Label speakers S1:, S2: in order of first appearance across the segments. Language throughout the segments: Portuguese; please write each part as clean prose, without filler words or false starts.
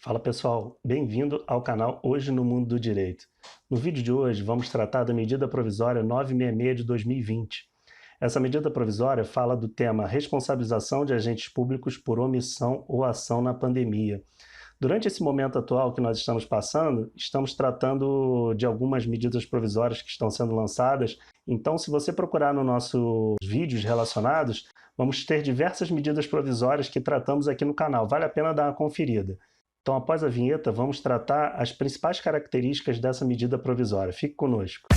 S1: Fala pessoal, bem-vindo ao canal Hoje no Mundo do Direito. No vídeo de hoje vamos tratar da medida provisória 966 de 2020. Essa medida provisória fala do tema responsabilização de agentes públicos por omissão ou ação na pandemia. Durante esse momento atual que nós estamos passando, estamos tratando de algumas medidas provisórias que estão sendo lançadas. Então, se você procurar nos nossos vídeos relacionados, vamos ter diversas medidas provisórias que tratamos aqui no canal. Vale a pena dar uma conferida. Então, após a vinheta, vamos tratar as principais características dessa medida provisória. Fique conosco.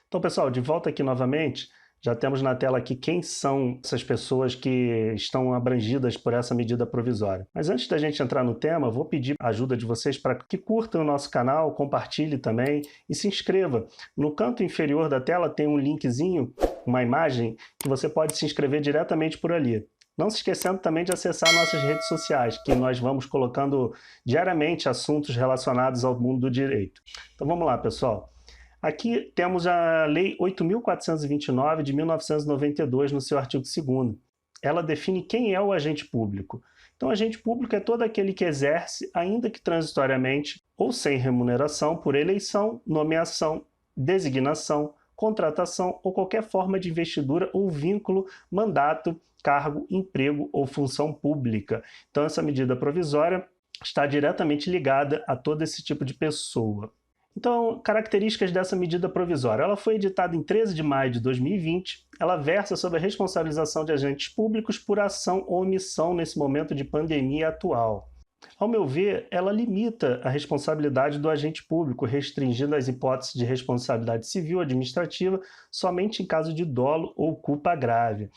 S1: Então, pessoal, de volta aqui novamente. Já temos na tela aqui quem são essas pessoas que estão abrangidas por essa medida provisória. Mas antes da gente entrar no tema, vou pedir a ajuda de vocês para que curtam o nosso canal, compartilhe também e se inscreva. No canto inferior da tela tem um linkzinho, uma imagem, que você pode se inscrever diretamente por ali. Não se esquecendo também de acessar nossas redes sociais, que nós vamos colocando diariamente assuntos relacionados ao mundo do direito. Então vamos lá, pessoal. Aqui temos a Lei 8.429 de 1992 no seu artigo 2º. Ela define quem é o agente público. Então, agente público é todo aquele que exerce, ainda que transitoriamente ou sem remuneração, por eleição, nomeação, designação, contratação ou qualquer forma de investidura ou vínculo, mandato, cargo, emprego ou função pública. Então, essa medida provisória está diretamente ligada a todo esse tipo de pessoa. Então, características dessa medida provisória. Ela foi editada em 13 de maio de 2020. Ela versa sobre a responsabilização de agentes públicos por ação ou omissão nesse momento de pandemia atual. Ao meu ver, ela limita a responsabilidade do agente público, restringindo as hipóteses de responsabilidade civil administrativa somente em caso de dolo ou culpa grave.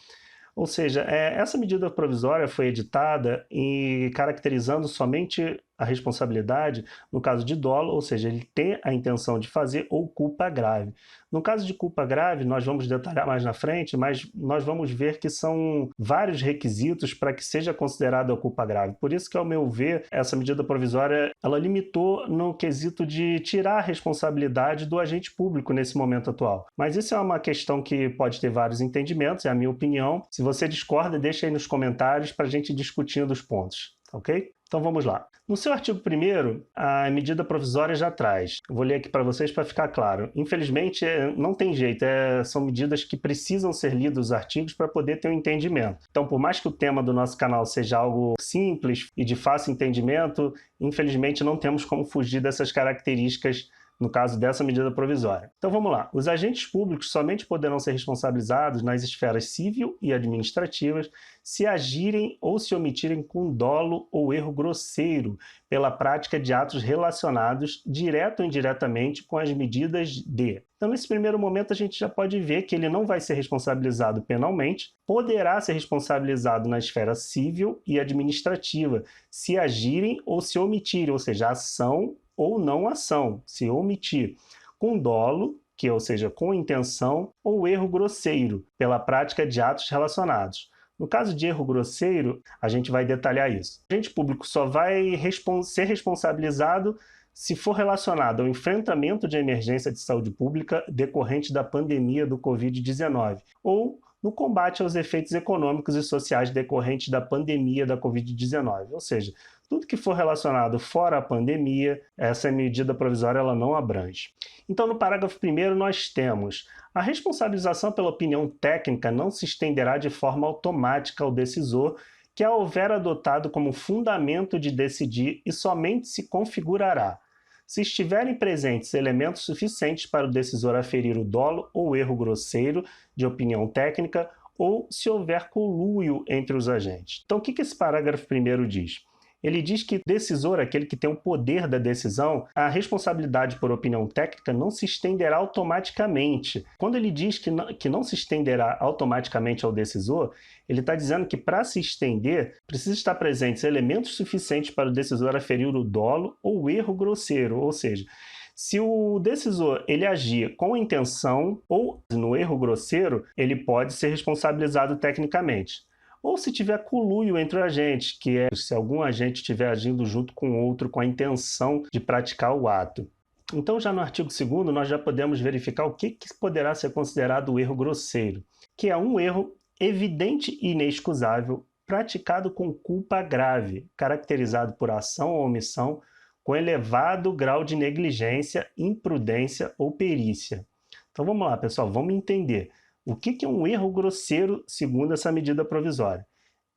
S1: Ou seja, essa medida provisória foi editada e caracterizando somente a responsabilidade no caso de dolo, ou seja, ele tem a intenção de fazer, ou culpa grave. No caso de culpa grave, nós vamos detalhar mais na frente, mas nós vamos ver que são vários requisitos para que seja considerada a culpa grave. Por isso que, ao meu ver, essa medida provisória ela limitou no quesito de tirar a responsabilidade do agente público nesse momento atual. Mas isso é uma questão que pode ter vários entendimentos, é a minha opinião. Se você discorda, deixa aí nos comentários para a gente ir discutindo os pontos, ok? Então vamos lá. No seu artigo 1º, a medida provisória já traz. Eu vou ler aqui para vocês para ficar claro. Infelizmente, não tem jeito, são medidas que precisam ser lidos os artigos para poder ter um entendimento. Então, por mais que o tema do nosso canal seja algo simples e de fácil entendimento, infelizmente não temos como fugir dessas características no caso dessa medida provisória. Então vamos lá. Os agentes públicos somente poderão ser responsabilizados nas esferas civil e administrativas se agirem ou se omitirem com dolo ou erro grosseiro pela prática de atos relacionados, direto ou indiretamente, com as medidas de... Então, nesse primeiro momento, a gente já pode ver que ele não vai ser responsabilizado penalmente, poderá ser responsabilizado na esfera civil e administrativa, se agirem ou se omitirem, ou seja, ação ou não ação, se omitir, com dolo, ou seja, com intenção, ou erro grosseiro, pela prática de atos relacionados. No caso de erro grosseiro, a gente vai detalhar isso. O agente público só vai ser responsabilizado se for relacionado ao enfrentamento de emergência de saúde pública decorrente da pandemia do Covid-19 ou no combate aos efeitos econômicos e sociais decorrentes da pandemia da Covid-19. Ou seja, tudo que for relacionado fora a pandemia, essa medida provisória ela não abrange. Então, no parágrafo 1º, nós temos: a responsabilização pela opinião técnica não se estenderá de forma automática ao decisor que a houver adotado como fundamento de decidir e somente se configurará se estiverem presentes elementos suficientes para o decisor aferir o dolo ou erro grosseiro de opinião técnica ou se houver conluio entre os agentes. Então, o que esse parágrafo 1º diz? Ele diz que o decisor, aquele que tem o poder da decisão, a responsabilidade por opinião técnica não se estenderá automaticamente. Quando ele diz que não se estenderá automaticamente ao decisor, ele está dizendo que para se estender, precisa estar presentes elementos suficientes para o decisor aferir o dolo ou erro grosseiro, ou seja, se o decisor ele agir com intenção ou no erro grosseiro, ele pode ser responsabilizado tecnicamente. Ou se tiver conluio entre agentes, que é se algum agente estiver agindo junto com outro com a intenção de praticar o ato. Então, já no artigo 2º, nós já podemos verificar o que poderá ser considerado o erro grosseiro, que é um erro evidente e inexcusável praticado com culpa grave, caracterizado por ação ou omissão com elevado grau de negligência, imprudência ou perícia. Então vamos lá, pessoal, vamos entender. O que é um erro grosseiro segundo essa medida provisória?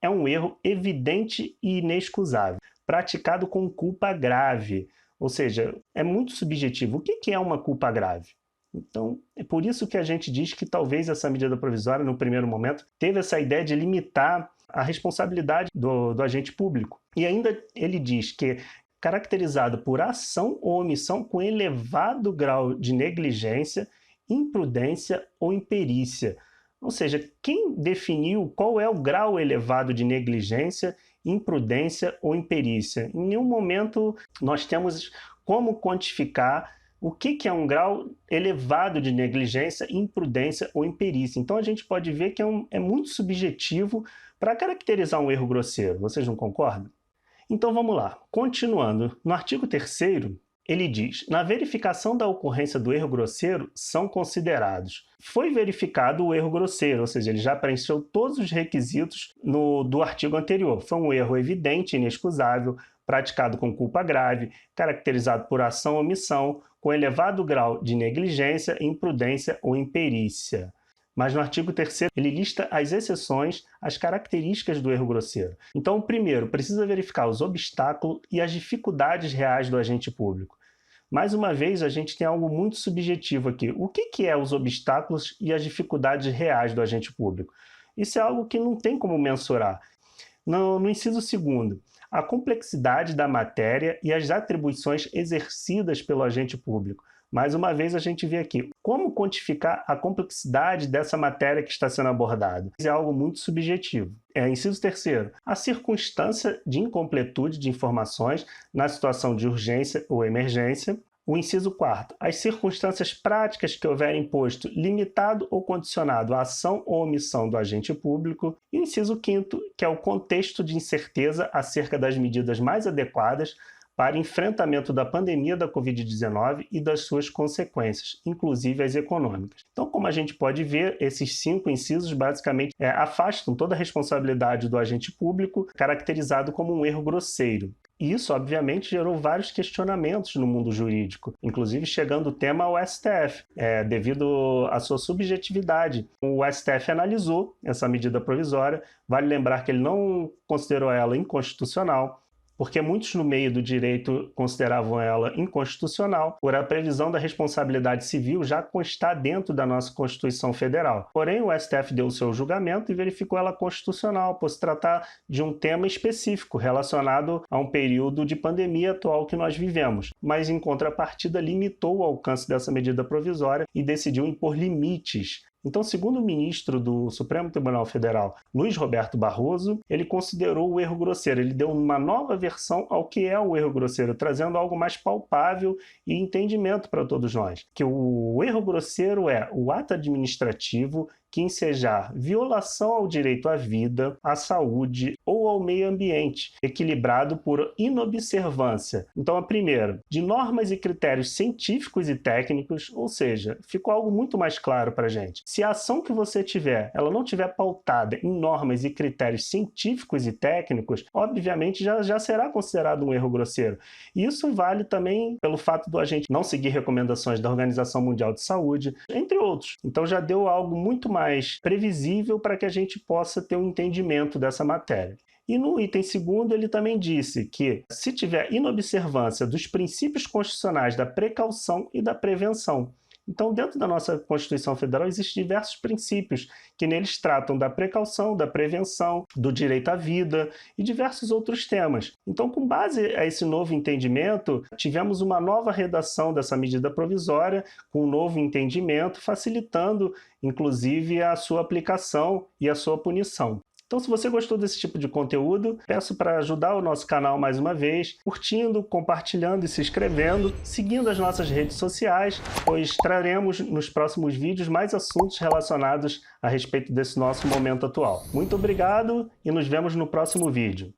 S1: É um erro evidente e inexcusável, praticado com culpa grave, ou seja, é muito subjetivo. O que é uma culpa grave? Então, é por isso que a gente diz que talvez essa medida provisória, no primeiro momento, teve essa ideia de limitar a responsabilidade do agente público. E ainda ele diz que caracterizado por ação ou omissão com elevado grau de negligência, imprudência ou imperícia. Ou seja, quem definiu qual é o grau elevado de negligência, imprudência ou imperícia? Em nenhum momento nós temos como quantificar o que é um grau elevado de negligência, imprudência ou imperícia. Então a gente pode ver que é muito subjetivo para caracterizar um erro grosseiro. Vocês não concordam? Então vamos lá. Continuando, no artigo 3º, ele diz: na verificação da ocorrência do erro grosseiro são considerados. Foi verificado o erro grosseiro, ou seja, ele já preencheu todos os requisitos do artigo anterior. Foi um erro evidente e inexcusável, praticado com culpa grave, caracterizado por ação ou omissão, com elevado grau de negligência, imprudência ou imperícia. Mas no artigo 3º ele lista as exceções, as características do erro grosseiro. Então, primeiro, precisa verificar os obstáculos e as dificuldades reais do agente público. Mais uma vez, a gente tem algo muito subjetivo aqui. O que é os obstáculos e as dificuldades reais do agente público? Isso é algo que não tem como mensurar. No inciso 2º, a complexidade da matéria e as atribuições exercidas pelo agente público. Mais uma vez, a gente vê aqui como quantificar a complexidade dessa matéria que está sendo abordada. É algo muito subjetivo. Inciso 3º, a circunstância de incompletude de informações na situação de urgência ou emergência. O inciso 4º, as circunstâncias práticas que houverem imposto limitado ou condicionado à ação ou omissão do agente público. E o inciso 5º, que é o contexto de incerteza acerca das medidas mais adequadas para enfrentamento da pandemia da Covid-19 e das suas consequências, inclusive as econômicas. Então, como a gente pode ver, esses 5 incisos basicamente afastam toda a responsabilidade do agente público, caracterizado como um erro grosseiro. E isso, obviamente, gerou vários questionamentos no mundo jurídico, inclusive chegando o tema ao STF, devido à sua subjetividade. O STF analisou essa medida provisória, vale lembrar que ele não considerou ela inconstitucional, porque muitos no meio do direito consideravam ela inconstitucional, por a previsão da responsabilidade civil já constar dentro da nossa Constituição Federal. Porém, o STF deu o seu julgamento e verificou ela constitucional, por se tratar de um tema específico relacionado a um período de pandemia atual que nós vivemos. Mas, em contrapartida, limitou o alcance dessa medida provisória e decidiu impor limites. Então, segundo o ministro do Supremo Tribunal Federal, Luiz Roberto Barroso, ele considerou o erro grosseiro, ele deu uma nova versão ao que é o erro grosseiro, trazendo algo mais palpável e entendimento para todos nós. Que o erro grosseiro é o ato administrativo que ensejar violação ao direito à vida, à saúde ou ao meio ambiente, equilibrado por inobservância. Então, a primeira, de normas e critérios científicos e técnicos, ou seja, ficou algo muito mais claro para a gente. Se a ação que você tiver, ela não tiver pautada em normas e critérios científicos e técnicos, obviamente já será considerado um erro grosseiro. E isso vale também pelo fato do agente não seguir recomendações da Organização Mundial de Saúde, entre outros. Então já deu algo muito mais previsível para que a gente possa ter um entendimento dessa matéria. E no item 2º ele também disse que se tiver inobservância dos princípios constitucionais da precaução e da prevenção. Então, dentro da nossa Constituição Federal, existem diversos princípios que neles tratam da precaução, da prevenção, do direito à vida e diversos outros temas. Então, com base a esse novo entendimento, tivemos uma nova redação dessa medida provisória, com um novo entendimento, facilitando, inclusive, a sua aplicação e a sua punição. Então, se você gostou desse tipo de conteúdo, peço para ajudar o nosso canal mais uma vez, curtindo, compartilhando e se inscrevendo, seguindo as nossas redes sociais, pois traremos nos próximos vídeos mais assuntos relacionados a respeito desse nosso momento atual. Muito obrigado e nos vemos no próximo vídeo.